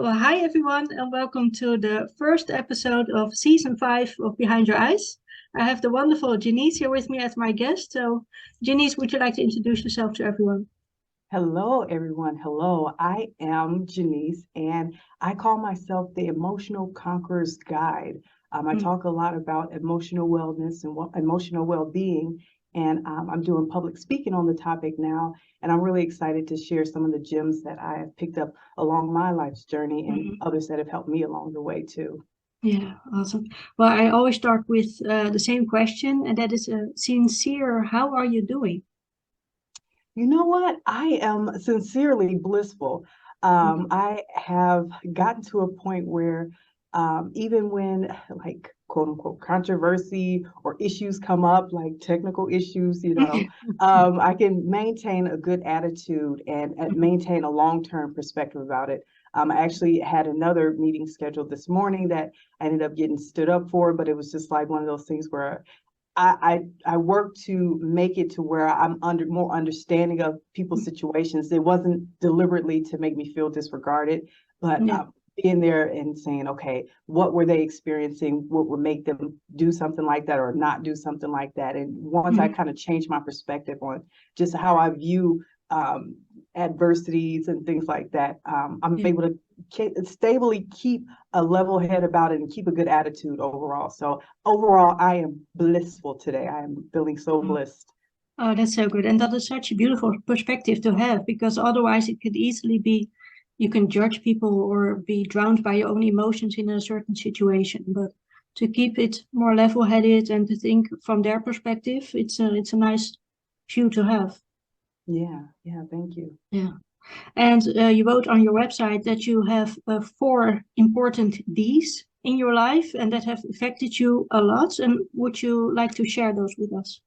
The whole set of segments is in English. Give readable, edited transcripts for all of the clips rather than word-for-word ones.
Well, hi everyone, and welcome to the first episode of season 5 of Behind Your Eyes. I have the wonderful Genese here with me as my guest. So, Genese, would you like to introduce yourself to everyone? Hello, everyone. Hello. I am Genese, and I call myself the Emotional Conqueror's Guide. I Mm. talk a lot about emotional wellness and emotional well-being, and I'm doing public speaking on the topic now. And I'm really excited to share some of the gems that I have picked up along my life's journey and Mhm. others that have helped me along the way too. Yeah, awesome. Well, I always start with the same question, and that is sincere. How are you doing? You know what? I am sincerely blissful. Mm. I have gotten to a point where even when like quote unquote controversy or issues come up, like technical issues, I can maintain a good attitude and Mhm. maintain a long-term perspective about it. I actually had another meeting scheduled this morning that I ended up getting stood up for, but it was just like one of those things where I work to make it to where I'm more understanding of people's situations. It wasn't deliberately to make me feel disregarded, but Yeah. being there and saying, okay, what were they experiencing? What would make them do something like that or not do something like that? And once I Mhm. kind of changed my perspective on just how I view um, adversities and things like that, I'm Yeah. able to stably keep a level head about it and keep a good attitude overall. So overall, I am blissful today. I am feeling so Mm. blessed. Oh, that's so good. And that is such a beautiful perspective to have because otherwise it could easily be you can judge people or be drowned by your own emotions in a certain situation. But to keep it more level-headed and to think from their perspective, it's a nice view to have. Yeah, yeah, thank you. Yeah. And you wrote on your website that you have 4 important D's in your life and that have affected you a lot. And would you like to share those with us?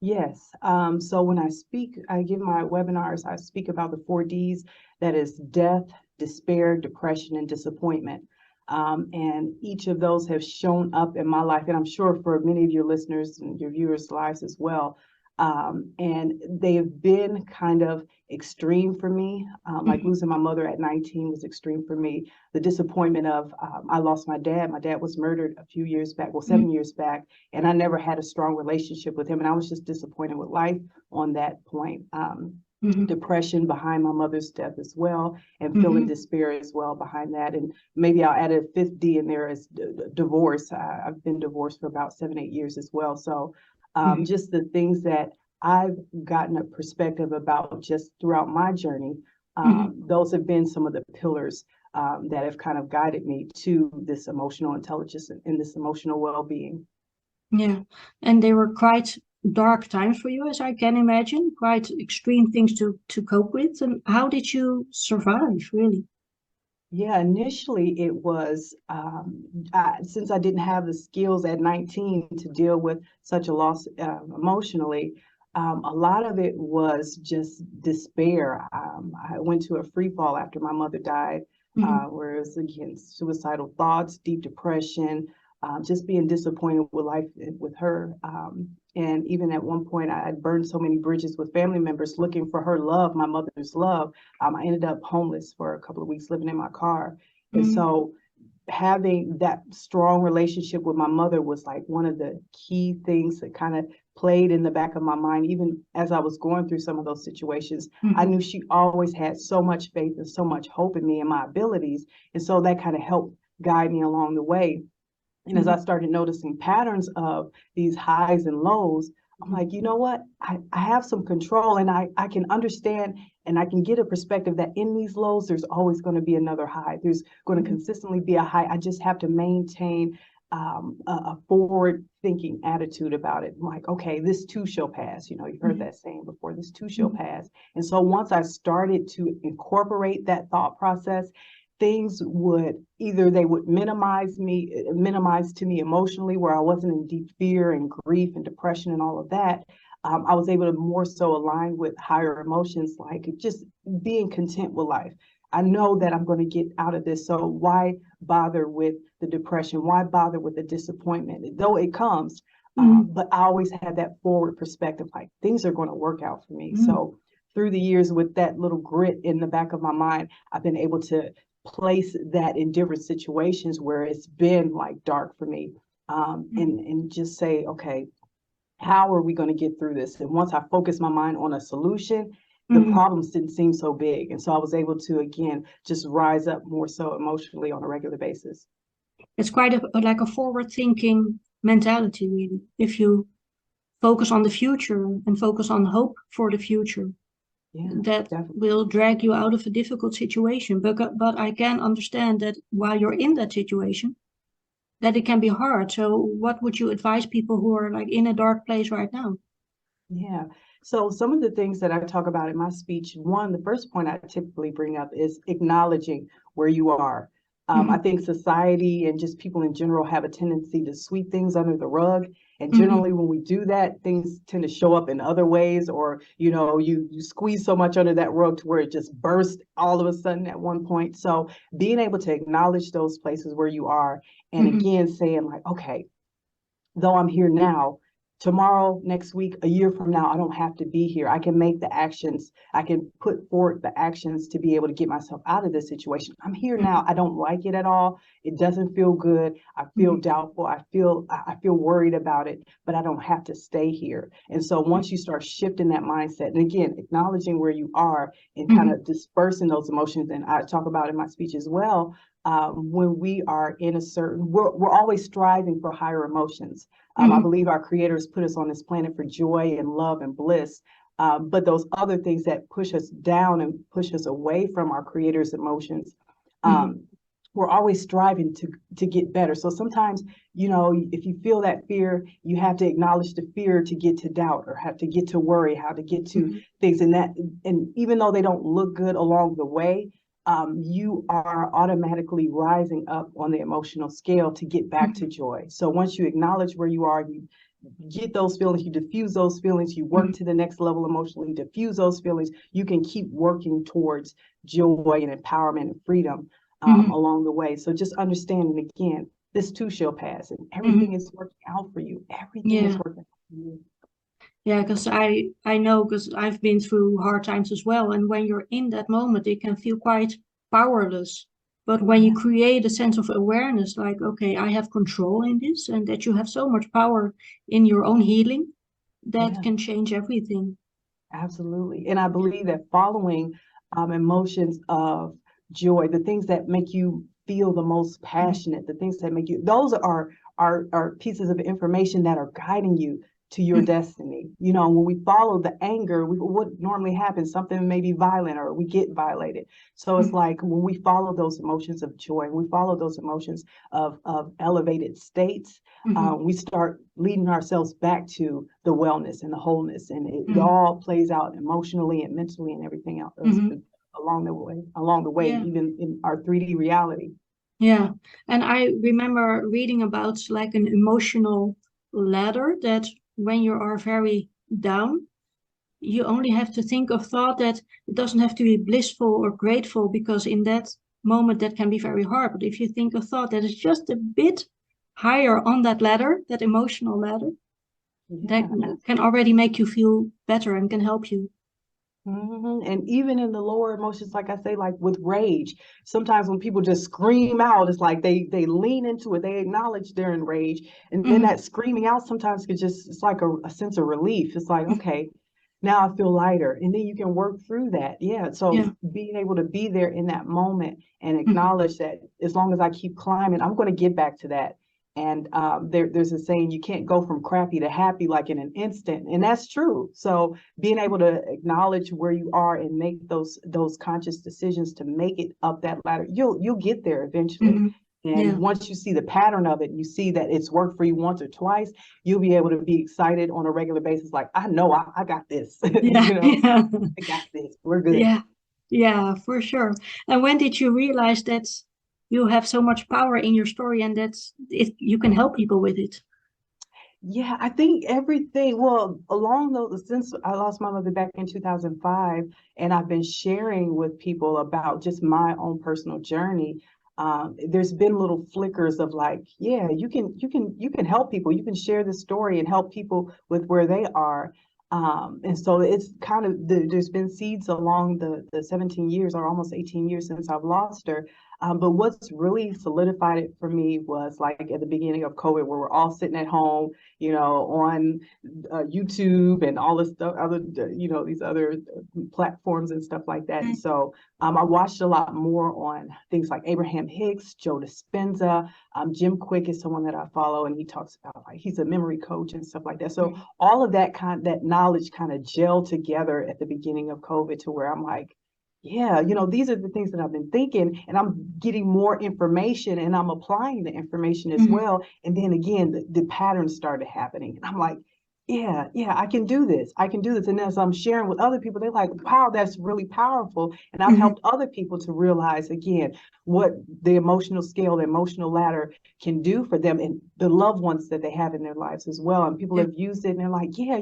Yes. So when I speak, I give my webinars, I speak about the 4 Ds. That is death, despair, depression, and disappointment. And each of those have shown up in my life, and I'm sure for many of your listeners and your viewers' lives as well. And they have been kind of extreme for me. Like Mhm. losing my mother at 19 was extreme for me. The disappointment of I lost my dad. My dad was murdered a few years back, well, Mhm. 7 years back, and I never had a strong relationship with him. And I was just disappointed with life on that point. Mhm. Depression behind my mother's death as well, and feeling Mhm. despair as well behind that. And maybe I'll add a fifth D in there as divorce. I've been divorced for about 7, 8 years as well. So Mhm. just the things that I've gotten a perspective about just throughout my journey, Mhm. those have been some of the pillars that have kind of guided me to this emotional intelligence and this emotional well-being. Yeah. And they were quite dark times for you, as I can imagine, quite extreme things to cope with. And how did you survive, really? Yeah, initially it was since I didn't have the skills at 19 to deal with such a loss emotionally. A lot of it was just despair. I went to a free fall after my mother died, Mhm. where it was again suicidal thoughts, deep depression, just being disappointed with life with her. And even at one point, I had burned so many bridges with family members looking for her love, my mother's love. I ended up homeless for a couple of weeks living in my car. And Mhm. so having that strong relationship with my mother was like one of the key things that kind of played in the back of my mind, even as I was going through some of those situations. I Mhm. knew she always had so much faith and so much hope in me and my abilities. And so that kind of helped guide me along the way. And as Mhm. I started noticing patterns of these highs and lows, I'm Mhm. like, you know what? I have some control and I can understand and I can get a perspective that in these lows, there's always going to be another high. There's going to Mhm. consistently be a high. I just have to maintain a forward thinking attitude about it. I'm like, okay, this too shall pass. You know, you've heard Mhm. that saying before, this too shall Mhm. pass. And so once I started to incorporate that thought process, things would either they would minimize to me emotionally, where I wasn't in deep fear and grief and depression and all of that. I was able to more so align with higher emotions, like just being content with life. I know that I'm going to get out of this, so why bother with the depression? Why bother with the disappointment? Though it comes, Mhm. but I always had that forward perspective, like things are going to work out for me. Mhm. So through the years, with that little grit in the back of my mind, I've been able to place that in different situations where it's been like dark for me, and just say, okay, how are we going to get through this? And once I focused my mind on a solution, the problems didn't seem so big. And so I was able to, again, just rise up more so emotionally on a regular basis. It's quite like a forward-thinking mentality, really. If you focus on the future and focus on hope for the future, Yeah, that definitely. will drag you out of a difficult situation. But I can understand that while you're in that situation, that it can be hard. So what would you advise people who are like in a dark place right now? Yeah. So some of the things that I talk about in my speech, one, the first point I typically bring up is acknowledging where you are. I Hmm. think society and just people in general have a tendency to sweep things under the rug. And Hmm. generally, when we do that, things tend to show up in other ways, or you squeeze so much under that rug to where it just bursts all of a sudden at one point. So being able to acknowledge those places where you are, and Hmm. again saying like, okay, though I'm here now, tomorrow, next week, a year from now, I don't have to be here. I can make the actions. I can put forth the actions to be able to get myself out of this situation. I'm here now. I don't like it at all. It doesn't feel good. I feel Hmm. doubtful. I feel worried about it, but I don't have to stay here. And so once you start shifting that mindset, and again, acknowledging where you are and kind Hmm. of dispersing those emotions, and I talk about in my speech as well, when we are in a certain, we're always striving for higher emotions. I Hmm. believe our creators put us on this planet for joy and love and bliss. But those other things that push us down and push us away from our creators' emotions, Hmm. um, we're always striving to get better. So sometimes, if you feel that fear, you have to acknowledge the fear to get to doubt, or have to get to worry, how to get to Hmm. things. And even though they don't look good along the way, you are automatically rising up on the emotional scale to get back to joy. So once you acknowledge where you are, you get those feelings, you diffuse those feelings, you work Hmm. to the next level emotionally, diffuse those feelings, you can keep working towards joy and empowerment and freedom Hmm. along the way. So just understanding, again, this too shall pass, and Hmm. everything is working out for you. Everything is Yeah. working out for you. Yeah, because I know, because I've been through hard times as well. And when you're in that moment, it can feel quite powerless. But when you Yeah, create a sense of awareness, like, okay, I have control in this, and that you have so much power in your own healing, that yeah. can change everything. Absolutely. And I believe that following emotions of joy, the things that make you feel the most Mhm. passionate, the things that make you, those are pieces of information that are guiding you to your Mhm. destiny. When we follow the anger, what normally happens, something may be violent or we get violated. So it's Mhm. like when we follow those emotions of joy, we follow those emotions of elevated states, Mhm. we start leading ourselves back to the wellness and the wholeness, and it Mhm. all plays out emotionally and mentally and everything else Mhm. along the way, Yeah. even in our 3D reality. Yeah. And I remember reading about like an emotional ladder that when you are very down, you only have to think of thought that it doesn't have to be blissful or grateful, because in that moment that can be very hard. But if you think of thought that is just a bit higher on that ladder, that emotional ladder, that Yeah, can absolutely. already make you feel better and can help you. And even in the lower emotions, like I say, like with rage, sometimes when people just scream out, it's like they lean into it, they acknowledge they're in rage, and then Hmm. that screaming out sometimes could just, it's like a sense of relief. It's like, okay, now I feel lighter, and then you can work through that. Yeah, so Yeah. being able to be there in that moment and Hmm. acknowledge that as long as I keep climbing, I'm going to get back to that. And there's a saying, you can't go from crappy to happy like in an instant, and that's true. So being able to acknowledge where you are and make those conscious decisions to make it up that ladder, you'll get there eventually. Hmm. And Yeah. once you see the pattern of it, you see that it's worked for you once or twice, you'll be able to be excited on a regular basis. Like, I know I got this, Yeah. Yeah. I got this. We're good. Yeah. Yeah, for sure. And when did you realize that you have so much power in your story and that you can help people with it? Yeah, I think everything, well, along those, since I lost my mother back in 2005, and I've been sharing with people about just my own personal journey, there's been little flickers of like, yeah, you can help people, you can share this story and help people with where they are. And so it's kind of there's been seeds along the 17 years or almost 18 years since I've lost her, But what's really solidified it for me was like at the beginning of COVID, where we're all sitting at home, on YouTube and all this stuff, other, these other platforms and stuff like that. And so I watched a lot more on things like Abraham Hicks, Joe Dispenza. Jim Quick is someone that I follow, and he talks about, like, he's a memory coach and stuff like that. So all of that knowledge kind of gelled together at the beginning of COVID, to where I'm like, yeah, these are the things that I've been thinking, and I'm getting more information, and I'm applying the information as well. And then again, the patterns started happening. And I'm like, yeah, I can do this. I can do this. And as I'm sharing with other people, they're like, wow, that's really powerful. And I've helped other people to realize, again, what the emotional scale, the emotional ladder can do for them and the loved ones that they have in their lives as well. And people have used it, and they're like, yeah,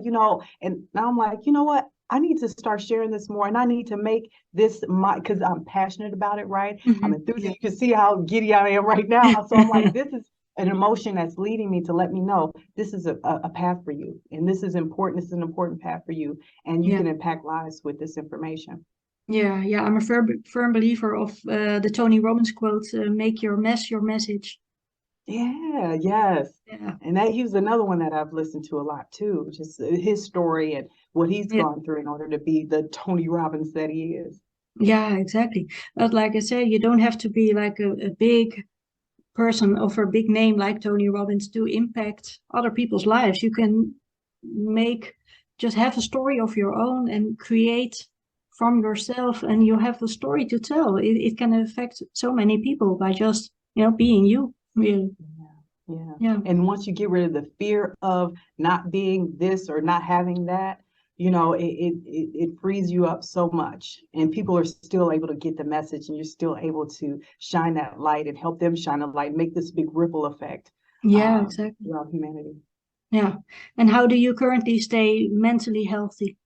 and now I'm like, you know what? I need to start sharing this more, and I need to make this because I'm passionate about it, right? I'm enthusiastic. You can see how giddy I am right now. So I'm like, this is an emotion that's leading me to let me know this is a path for you, and this is important. This is an important path for you, and you can impact lives with this information. Yeah, I'm a firm believer of the Tony Robbins quote, make your mess your message. Yeah, yes. Yeah. And that he was another one that I've listened to a lot too, just his story and what he's gone through in order to be the Tony Robbins that he is. Yeah, exactly. But like I said, you don't have to be like a big person of a big name like Tony Robbins to impact other people's lives. You can just have a story of your own and create from yourself, and you have a story to tell. It can affect so many people by just, being you, really. Yeah. And once you get rid of the fear of not being this or not having that, it frees you up so much, and people are still able to get the message, and you're still able to shine that light and help them shine a light, make this big ripple effect Exactly. throughout humanity. Yeah. And how do you currently stay mentally healthy?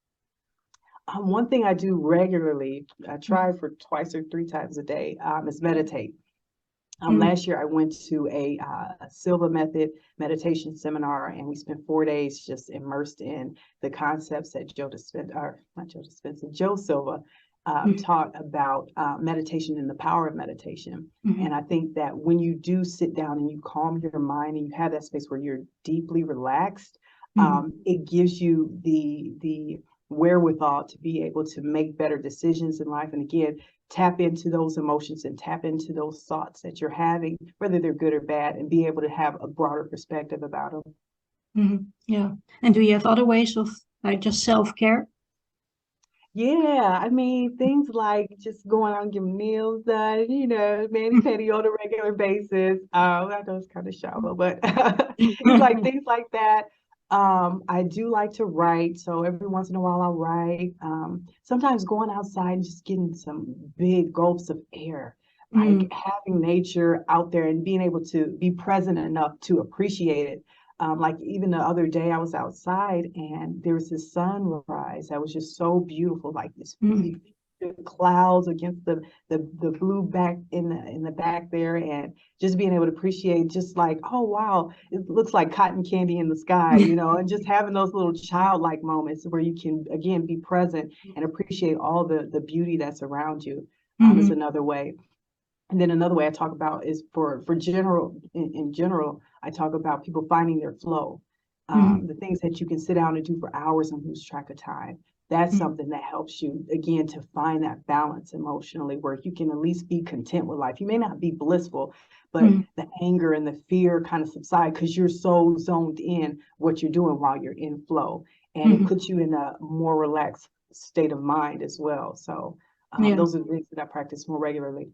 One thing I do regularly, I try for twice or three times a day, is meditate. Last year, I went to a Silva method meditation seminar, and we spent 4 days just immersed in the concepts that Joe Silva taught about meditation and the power of meditation. And I think that when you do sit down and you calm your mind and you have that space where you're deeply relaxed, it gives you the wherewithal to be able to make better decisions in life. And again, tap into those emotions and tap into those thoughts that you're having, whether they're good or bad, and be able to have a broader perspective about them. Yeah. And do you have other ways of like just self-care? Yeah, I mean, things like just going out and getting meals done, mani-pedi on a regular basis. I know it's kind of shallow, but things like that. I do like to write, so every once in a while I'll write. Sometimes going outside and just getting some big gulps of air, like having nature out there and being able to be present enough to appreciate it. Like even the other day, I was outside and there was this sunrise that was just so beautiful, like this really clouds against the blue back in the back there, and just being able to appreciate, just like, oh wow, it looks like cotton candy in the sky, and just having those little childlike moments where you can again be present and appreciate all the beauty that's around you is another way. And then another way I talk about is for general, in general, I talk about people finding their flow. The things that you can sit down and do for hours and lose track of time. That's something that helps you, again, to find that balance emotionally, where you can at least be content with life. You may not be blissful, but the anger and the fear kind of subside because you're so zoned in what you're doing while you're in flow. And it puts you in a more relaxed state of mind as well. So those are the things that I practice more regularly.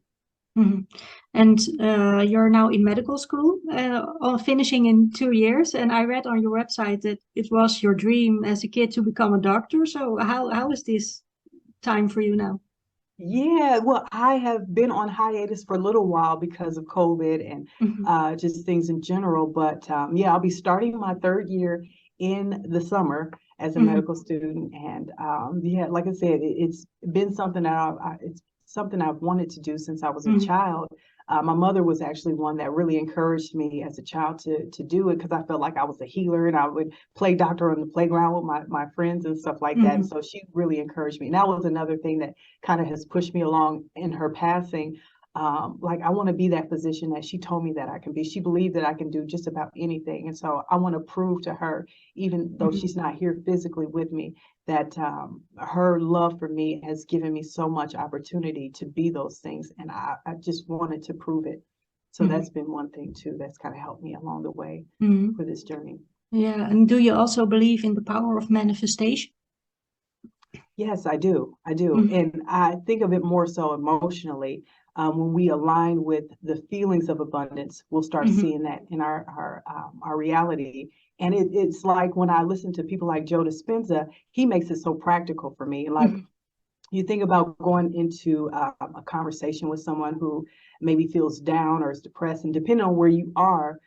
And you're now in medical school, finishing in 2 years. And I read on your website that it was your dream as a kid to become a doctor. So how is this time for you now? Yeah, well, I have been on hiatus for a little while because of COVID and just things in general. But yeah, I'll be starting my third year in the summer as a medical student. And yeah, like I said, it's been something that it's something I've wanted to do since I was a child. My mother was actually one that really encouraged me as a child to do it, because I felt like I was a healer and I would play doctor on the playground with my friends and stuff like that. And so she really encouraged me. And that was another thing that kind of has pushed me along in her passing. like I want to be that physician that she told me that I can be. She believed that I can do just about anything. And so I want to prove to her, even though she's not here physically with me, that her love for me has given me so much opportunity to be those things. And I just wanted to prove it. So that's been one thing too, that's kind of helped me along the way for this journey. Yeah, and do you also believe in the power of manifestation? Yes, I do. I do. And I think of it more so emotionally. When we align with the feelings of abundance, we'll start seeing that in our reality. And it's like when I listen to people like Joe Dispenza, he makes it so practical for me. Like you think about going into a conversation with someone who maybe feels down or is depressed, and depending on where you are,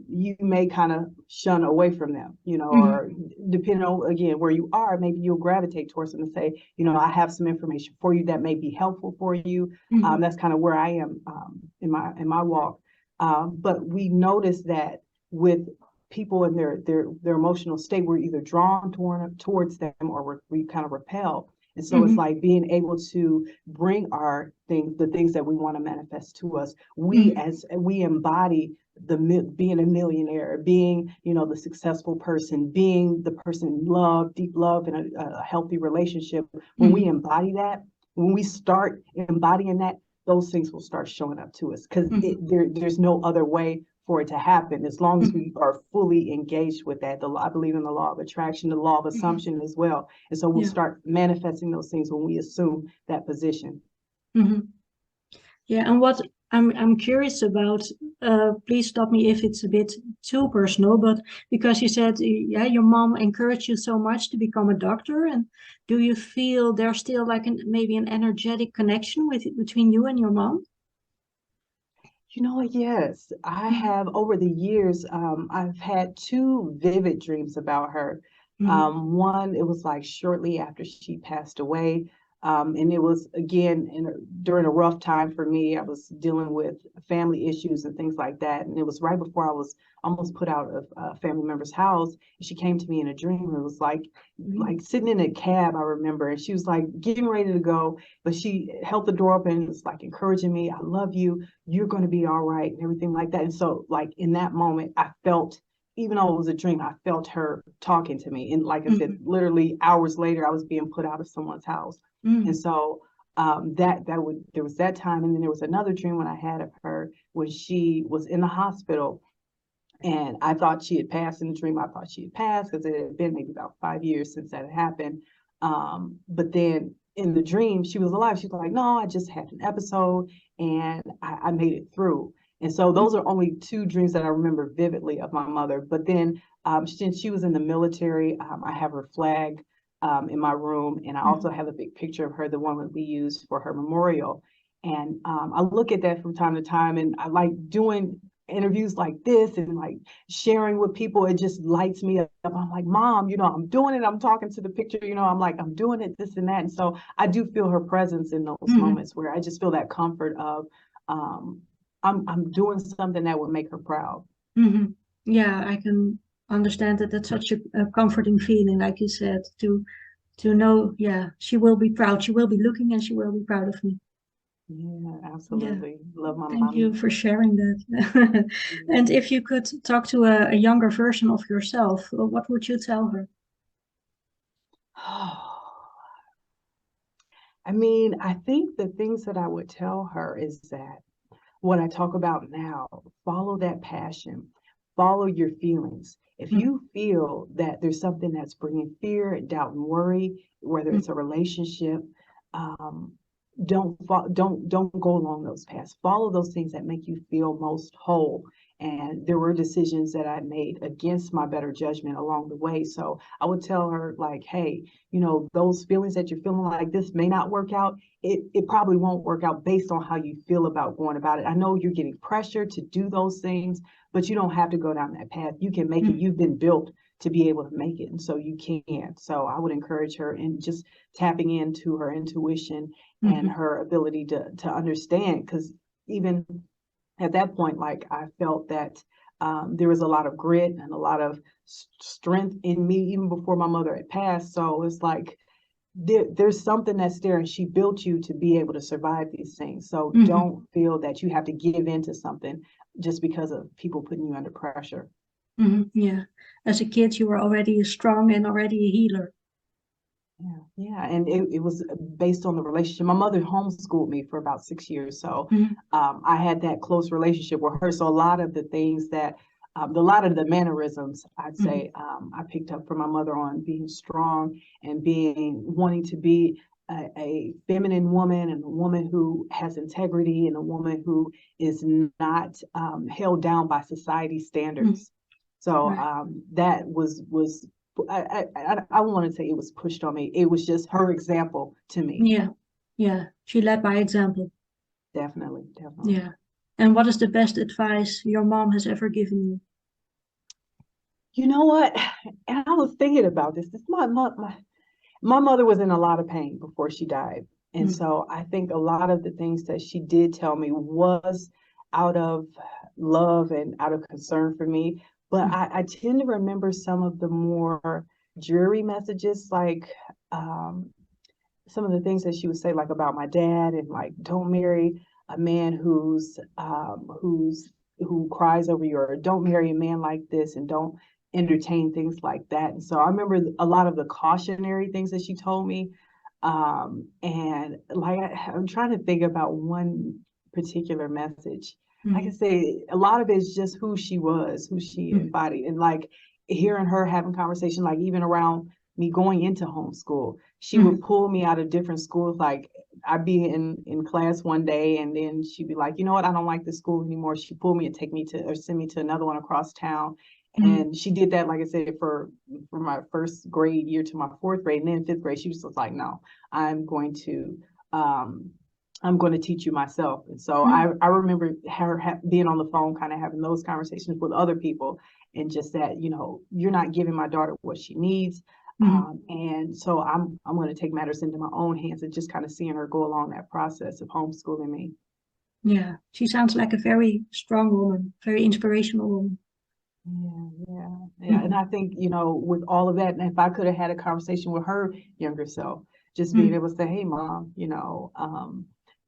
you may kind of shun away from them, or depending on, again, where you are, maybe you'll gravitate towards them and say, I have some information for you that may be helpful for you. That's kind of where I am in my walk. But we notice that with people in their emotional state, we're either drawn towards them or we kind of repel. And so it's like being able to bring the things that we want to manifest to us. We embody being a millionaire, being, the successful person, being the person in love, deep love, and a healthy relationship. When we embody that, when we start embodying that, those things will start showing up to us, because there's no other way for it to happen as long as we are fully engaged with that. I believe in the law of attraction, the law of assumption as well. And so we'll start manifesting those things when we assume that position. Yeah, and what I'm curious about, please stop me if it's a bit too personal, but because you said, yeah, your mom encouraged you so much to become a doctor, and do you feel there's still like maybe an energetic connection between you and your mom? Yes, I have over the years, I've had two vivid dreams about her. One, it was like shortly after she passed away. And it was again during a rough time for me. I was dealing with family issues and things like that. And it was right before I was almost put out of a family member's house. She came to me in a dream. It was like sitting in a cab, I remember, and she was like getting ready to go, but she held the door open and was like encouraging me. I love you. You're going to be all right, and everything like that. And so like in that moment, I felt, even though it was a dream, I felt her talking to me. And like I said, literally hours later, I was being put out of someone's house. And so there was that time. And then there was another dream when I had of her when she was in the hospital, and I thought she had passed in the dream. I thought she had passed because it had been maybe about 5 years since that had happened. But then in the dream, she was alive. She was like, no, I just had an episode and I made it through. And so those are only two dreams that I remember vividly of my mother. But then since she was in the military, I have her flag in my room. And I also have a big picture of her, the one that we used for her memorial. And I look at that from time to time, and I like doing interviews like this and like sharing with people. It just lights me up. I'm like, Mom, I'm doing it. I'm talking to the picture, I'm like, I'm doing it, this and that. And so I do feel her presence in those moments where I just feel that comfort of I'm doing something that would make her proud. Yeah, I can understand that. That's such a comforting feeling, like you said, to know, yeah, she will be proud. She will be looking and she will be proud of me. Yeah, Yeah. absolutely. Love my Thank mommy. you for sharing that. And if you could talk to a younger version of yourself, what would you tell her? I mean, I think the things that I would tell her is that what I talk about now, follow that passion, follow your feelings. If you feel that there's something that's bringing fear, doubt, and worry, whether it's a relationship, um, don't go along those paths. Follow those things that make you feel most whole. And there were decisions that I made against my better judgment along the way. So I would tell her, like, hey, those feelings that you're feeling like this may not work out. It probably won't work out based on how you feel about going about it. I know you're getting pressure to do those things, but you don't have to go down that path. You can make it. You've been built to be able to make it. And so you can. So I would encourage her in just tapping into her intuition and her ability to understand. Because even at that point, like I felt that there was a lot of grit and a lot of strength in me even before my mother had passed. So it's like there's something that's there, and she built you to be able to survive these things. So don't feel that you have to give in to something just because of people putting you under pressure. Yeah. As a kid, you were already strong and already a healer. Yeah. And it was based on the relationship. My mother homeschooled me for about 6 years. So I had that close relationship with her. So a lot of the things that, a lot of the mannerisms, I'd say, I picked up from my mother on being strong and wanting to be a feminine woman, and a woman who has integrity, and a woman who is not held down by society standards. So Right. that was I want to say it was pushed on me. It was just her example to me. Yeah. Yeah. She led by example. Definitely, definitely. Yeah. And what is the best advice your mom has ever given you? You know what? And I was thinking about this. My mother was in a lot of pain before she died. And so I think a lot of the things that she did tell me was out of love and out of concern for me. But I tend to remember some of the more dreary messages, like some of the things that she would say, like about my dad, and like, don't marry a man who cries over you, or don't marry a man like this, and don't entertain things like that. And so I remember a lot of the cautionary things that she told me. And like I'm trying to think about one particular message. Like I say, a lot of it is just who she was, who she embodied, and like hearing her having conversation, like even around me going into homeschool, she would pull me out of different schools. Like I'd be in class one day, and then she'd be like, you know what, I don't like this school anymore. She'd pull me and take me to, or send me to another one across town. And she did that, like I said, for my first grade year to my fourth grade. And then fifth grade, she was just like, no, I'm going to um, I'm going to teach you myself. And so I remember her being on the phone, kind of having those conversations with other people, and just that, you're not giving my daughter what she needs. And so I'm going to take matters into my own hands, and just kind of seeing her go along that process of homeschooling me. Yeah. She sounds like a very strong woman, very inspirational woman. Yeah. And I think, with all of that, and if I could have had a conversation with her younger self, just being able to say, hey, mom,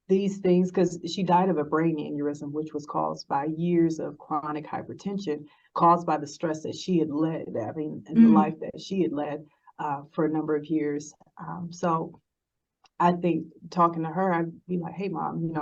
these things, because she died of a brain aneurysm, which was caused by years of chronic hypertension, caused by the stress that she had led, and the life that she had led for a number of years. So I think talking to her, I'd be like, hey, mom,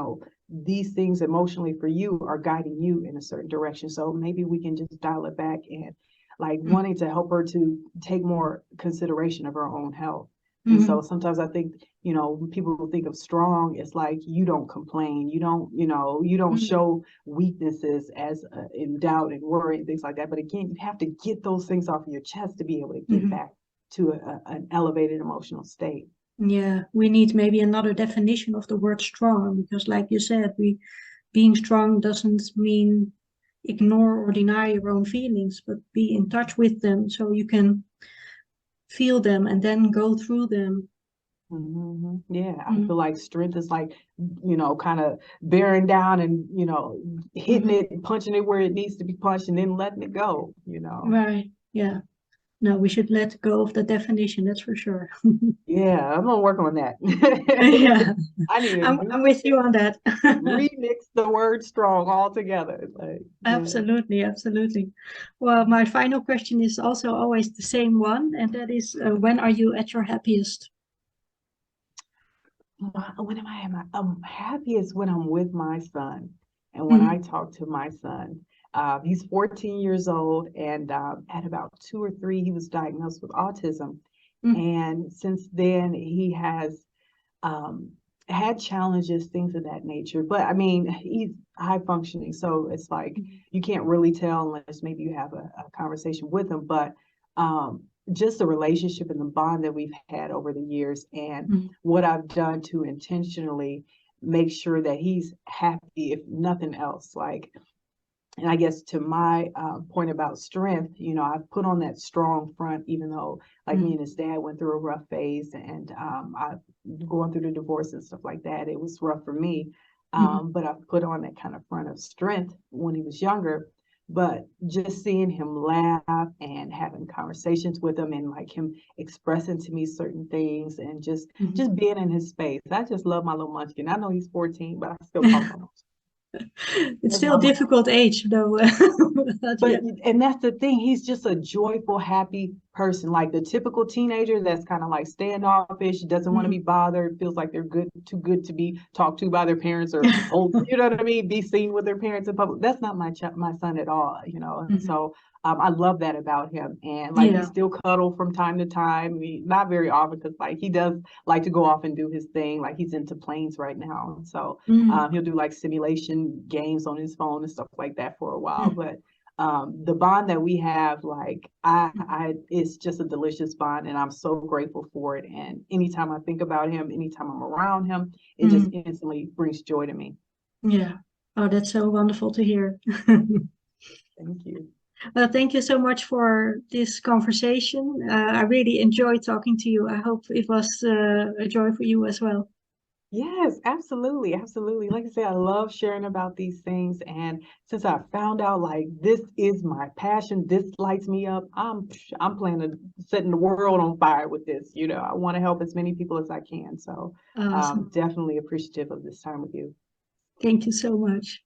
these things emotionally for you are guiding you in a certain direction. So maybe we can just dial it back, and like wanting to help her to take more consideration of her own health. And so sometimes I think, when people think of strong, it's like you don't complain, you don't show weaknesses as in doubt and worry and things like that. But again, you have to get those things off of your chest to be able to get back to an elevated emotional state. Yeah, we need maybe another definition of the word strong, because like you said, being strong doesn't mean ignore or deny your own feelings, but be in touch with them so you can feel them and then go through them. Yeah, I feel like strength is like, kind of bearing down and, hitting it, punching it where it needs to be punched, and then letting it go. Right. Yeah. No, we should let go of the definition, that's for sure. Yeah, I'm gonna work on that. Yeah, I need to I'm with you on that. remix the word strong altogether. Like, yeah. Absolutely, absolutely. Well, my final question is also always the same one, and that is, when are you at your happiest? When am I at my happiest? When I'm with my son, and when I Mhm, talk to my son. He's 14 years old, and at about 2 or 3, he was diagnosed with autism. mhm, And since then, he has um, had challenges, things of that nature. But I mean, he's high functioning, so it's like you can't really tell unless maybe you have a conversation with him. But um, just the relationship and the bond that we've had over the years, and mhm, what I've done to intentionally make sure that he's happy, if nothing else. Like, and I guess to my point about strength, I've put on that strong front, even though, like, me mhm, and his dad went through a rough phase, and I going through the divorce and stuff like that. It was rough for me, mhm, but I put on that kind of front of strength when he was younger. but just seeing him laugh and having conversations with him and like him expressing to me certain things and just being in his space. I just love my little munchkin. I know he's 14, but I still call him munchkin. It's still a difficult age, though. But and that's the thing, he's just a joyful, happy person, like the typical teenager that's kind of like standoffish, doesn't want to be bothered, feels like they're too good to be talked to by their parents or told, you know what I mean, be seen with their parents in public. That's not my son at all, you know. And so I love that about him. And like we still cuddle from time to time. I mean, not very often because like he does like to go off and do his thing. Like he's into planes right now. And so he'll do like simulation games on his phone and stuff like that for a while. But the bond that we have, like it's just a delicious bond, and I'm so grateful for it. And anytime I think about him, anytime I'm around him, it just instantly brings joy to me. Yeah. Oh, that's so wonderful to hear. Thank you. Well, thank you so much for this conversation. I really enjoyed talking to you. I hope it was a joy for you as well. Yes, absolutely. Absolutely. Like I say, I love sharing about these things. And since I found out like this is my passion, this lights me up, I'm planning to setting the world on fire with this. You know, I want to help as many people as I can. So Awesome. definitely appreciative of this time with you. Thank you so much.